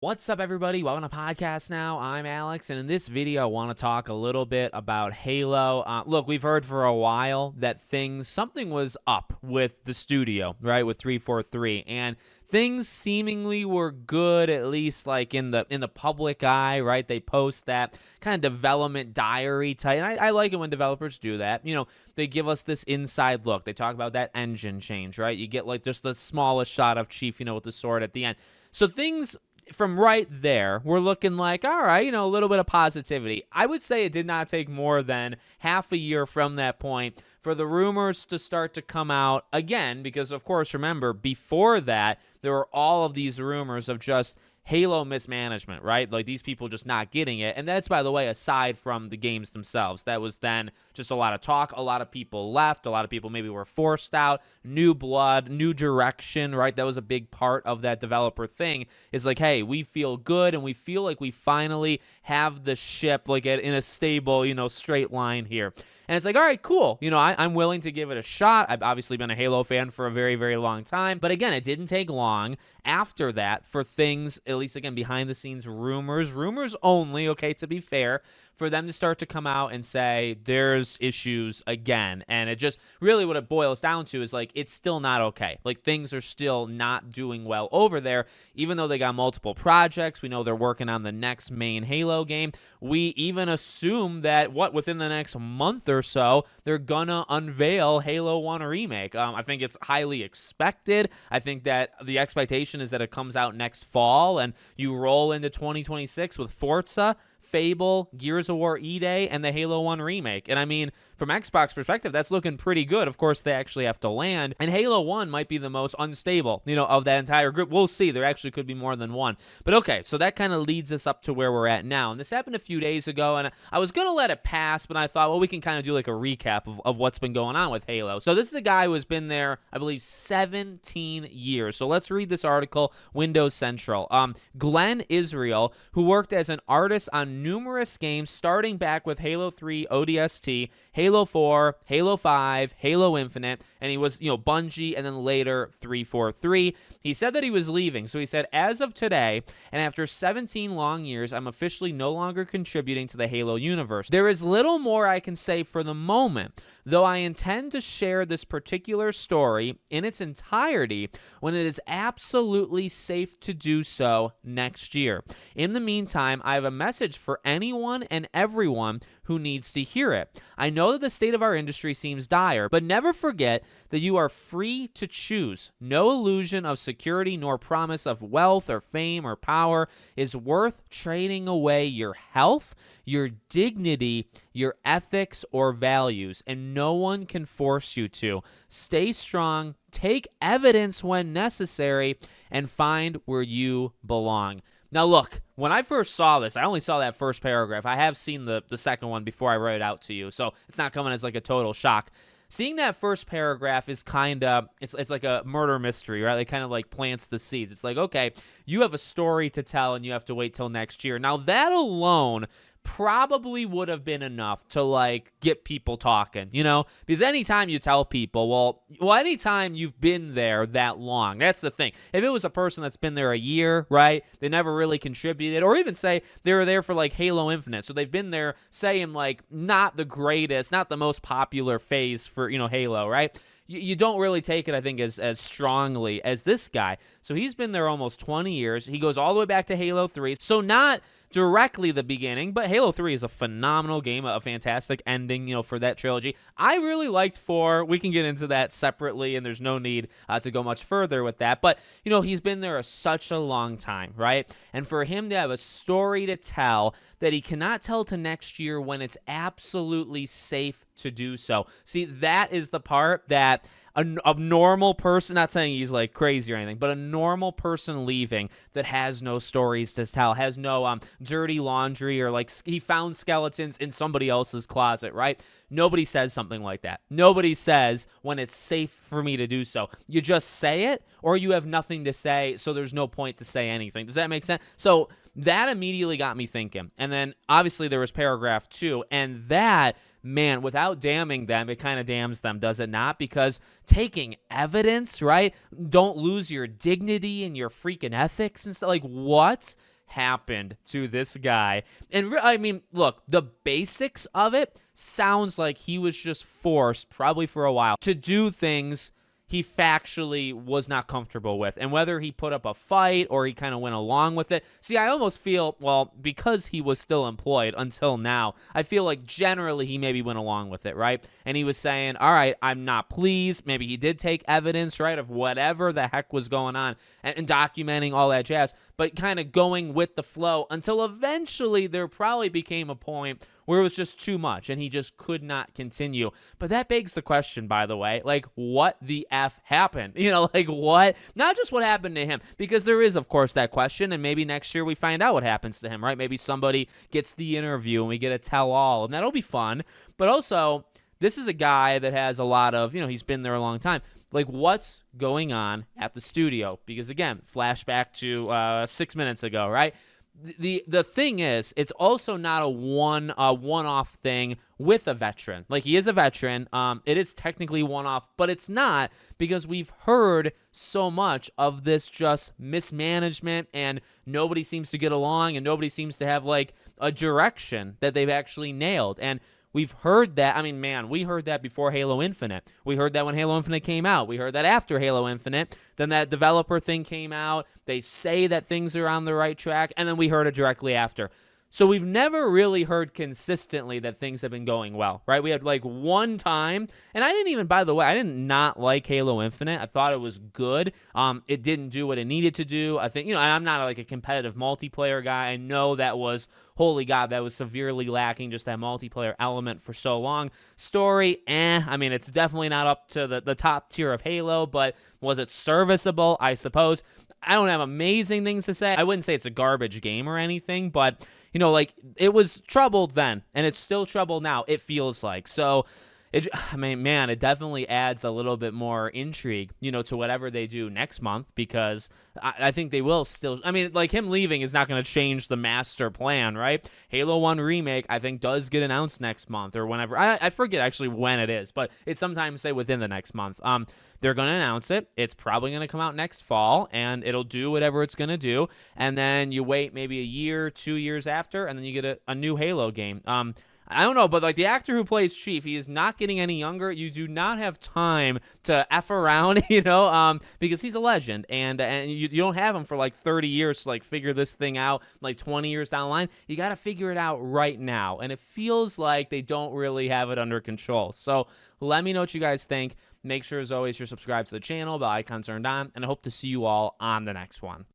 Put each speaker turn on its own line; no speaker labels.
What's up, everybody? Welcome to Podcast Now. I'm Alex, and in this video, I want to talk a little bit about Halo. Look, we've heard for a while that something was up with the studio, right, with 343, and things seemingly were good, at least like in the public eye, right? They post that kind of development diary type, and I like it when developers do that. They give us this inside look. They talk about that engine change, right? You get like just the smallest shot of Chief, with the sword at the end. So things from right there, we're looking like, all right, a little bit of positivity. I would say it did not take more than half a year from that point for the rumors to start to come out again, because, of course, remember, before that, there were all of these rumors of just Halo mismanagement, right? Like these people just not getting it. And that's, by the way, aside from the games themselves. That was then just a lot of talk. A lot of people left. A lot of people maybe were forced out. New blood, new direction, right? That was a big part of that developer thing, is like, hey, we feel good and we feel like we finally have the ship like in a stable, straight line here. And it's like, all right, cool. I'm willing to give it a shot. I've obviously been a Halo fan for a very, very long time. But again, it didn't take long after that for things, at least again, behind the scenes rumors only, okay, to be fair, for them to start to come out and say there's issues again. And it just really what it boils down to is like, it's still not okay. Like things are still not doing well over there, even though they got multiple projects. We know they're working on the next main Halo game. We even assume that within the next month or so, they're gonna unveil Halo 1 Remake. I think it's highly expected. I think that the expectation is that it comes out next fall and you roll into 2026 with Forza, Fable, Gears of War E-Day, and the Halo 1 Remake. And I mean, from Xbox perspective, that's looking pretty good. Of course, they actually have to land. And Halo 1 might be the most unstable, of that entire group. We'll see. There actually could be more than one. But okay, so that kind of leads us up to where we're at now. And this happened a few days ago, and I was going to let it pass, but I thought, well, we can kind of do like a recap of what's been going on with Halo. So this is a guy who has been there, I believe, 17 years. So let's read this article, Windows Central. Glenn Israel, who worked as an artist on numerous games starting back with Halo 3 ODST, Halo 4, Halo 5, Halo Infinite, and he was, Bungie, and then later 343. He said that he was leaving. So he said, as of today, and after 17 long years, I'm officially no longer contributing to the Halo universe. There is little more I can say for the moment, though I intend to share this particular story in its entirety when it is absolutely safe to do so next year. In the meantime, I have a message for anyone and everyone who needs to hear it. I know that the state of our industry seems dire, but never forget that you are free to choose. No illusion of security nor promise of wealth or fame or power is worth trading away your health, your dignity, your ethics, or values, and no one can force you to. Stay strong, take evidence when necessary, and find where you belong. Now, look, when I first saw this, I only saw that first paragraph. I have seen the second one before I wrote it out to you, so it's not coming as like a total shock. Seeing that first paragraph is kind of, it's like a murder mystery, right? It kind of like plants the seed. It's like, okay, you have a story to tell and you have to wait till next year. Now, that alone probably would have been enough to like get people talking, because anytime you tell people, well, anytime you've been there that long, that's the thing. If it was a person that's been there a year, right, they never really contributed, or even say they were there for like Halo Infinite, so they've been there, say, in like not the greatest, not the most popular phase for, Halo, right? You don't really take it, I think, as strongly as this guy. So he's been there almost 20 years. He goes all the way back to Halo 3. So not directly the beginning, but Halo 3 is a phenomenal game, a fantastic ending, for that trilogy. I really liked 4. We can get into that separately, and there's no need to go much further with that. But, he's been there such a long time, right? And for him to have a story to tell that he cannot tell to next year when it's absolutely safe to do so. See, that is the part that a normal person, not saying he's like crazy or anything, but a normal person leaving that has no stories to tell, has no dirty laundry, or like he found skeletons in somebody else's closet, right? Nobody says something like that. Nobody says when it's safe for me to do so. You just say it, or you have nothing to say, so there's no point to say anything. Does that make sense? So that immediately got me thinking. And then obviously there was paragraph 2, and that, man, without damning them, it kind of damns them, does it not? Because taking evidence, right? Don't lose your dignity and your freaking ethics and stuff. Like, what? happened to this guy. And I mean, look, the basics of it sounds like he was just forced, probably for a while, to do things he factually was not comfortable with. And whether he put up a fight or he kind of went along with it. See, I almost feel, well, because he was still employed until now, I feel like generally he maybe went along with it, right? And he was saying, all right, I'm not pleased. Maybe he did take evidence, right, of whatever the heck was going on and documenting all that jazz, but kind of going with the flow until eventually there probably became a point where it was just too much and he just could not continue. But that begs the question, by the way, like, what the F happened? You know, like, what? Not just what happened to him, because there is, of course, that question, and maybe next year we find out what happens to him, right? Maybe somebody gets the interview and we get a tell-all, and that'll be fun. But also, this is a guy that has a lot of, you know, he's been there a long time. Like, what's going on at the studio? Because, again, flashback to 6 minutes ago, right? The thing is, it's also not a one-off thing with a veteran. Like, he is a veteran. It is technically one-off, but it's not, because we've heard so much of this just mismanagement and nobody seems to get along and nobody seems to have, like, a direction that they've actually nailed. And we've heard that. I mean, man, we heard that before Halo Infinite. We heard that when Halo Infinite came out. We heard that after Halo Infinite. Then that developer thing came out. They say that things are on the right track, and then we heard it directly after. So we've never really heard consistently that things have been going well, right? We had like one time, and I didn't even, by the way, I did not like Halo Infinite. I thought it was good. It didn't do what it needed to do. I think, you know, I'm not like a competitive multiplayer guy. I know that was, holy God, that was severely lacking, just that multiplayer element for so long. Story, I mean, it's definitely not up to the top tier of Halo, but was it serviceable? I suppose. I don't have amazing things to say. I wouldn't say it's a garbage game or anything, but, you know, like, it was troubled then, and it's still troubled now, it feels like. So, I mean, man, it definitely adds a little bit more intrigue, you know, to whatever they do next month, because I think they will still, I mean, like, him leaving is not going to change the master plan, right? Halo 1 Remake, I think, does get announced next month or whenever. I forget actually when it is, but it's sometimes, say, within the next month. They're going to announce it. It's probably going to come out next fall, and it'll do whatever it's going to do. And then you wait maybe a year, 2 years after, and then you get a new Halo game. I don't know, but like the actor who plays Chief, he is not getting any younger. You do not have time to F around, you know, because he's a legend, and you don't have him for like 30 years to like figure this thing out, like 20 years down the line. You got to figure it out right now, and it feels like they don't really have it under control. So let me know what you guys think. Make sure, as always, you're subscribed to the channel, bell icon turned on, and I hope to see you all on the next one.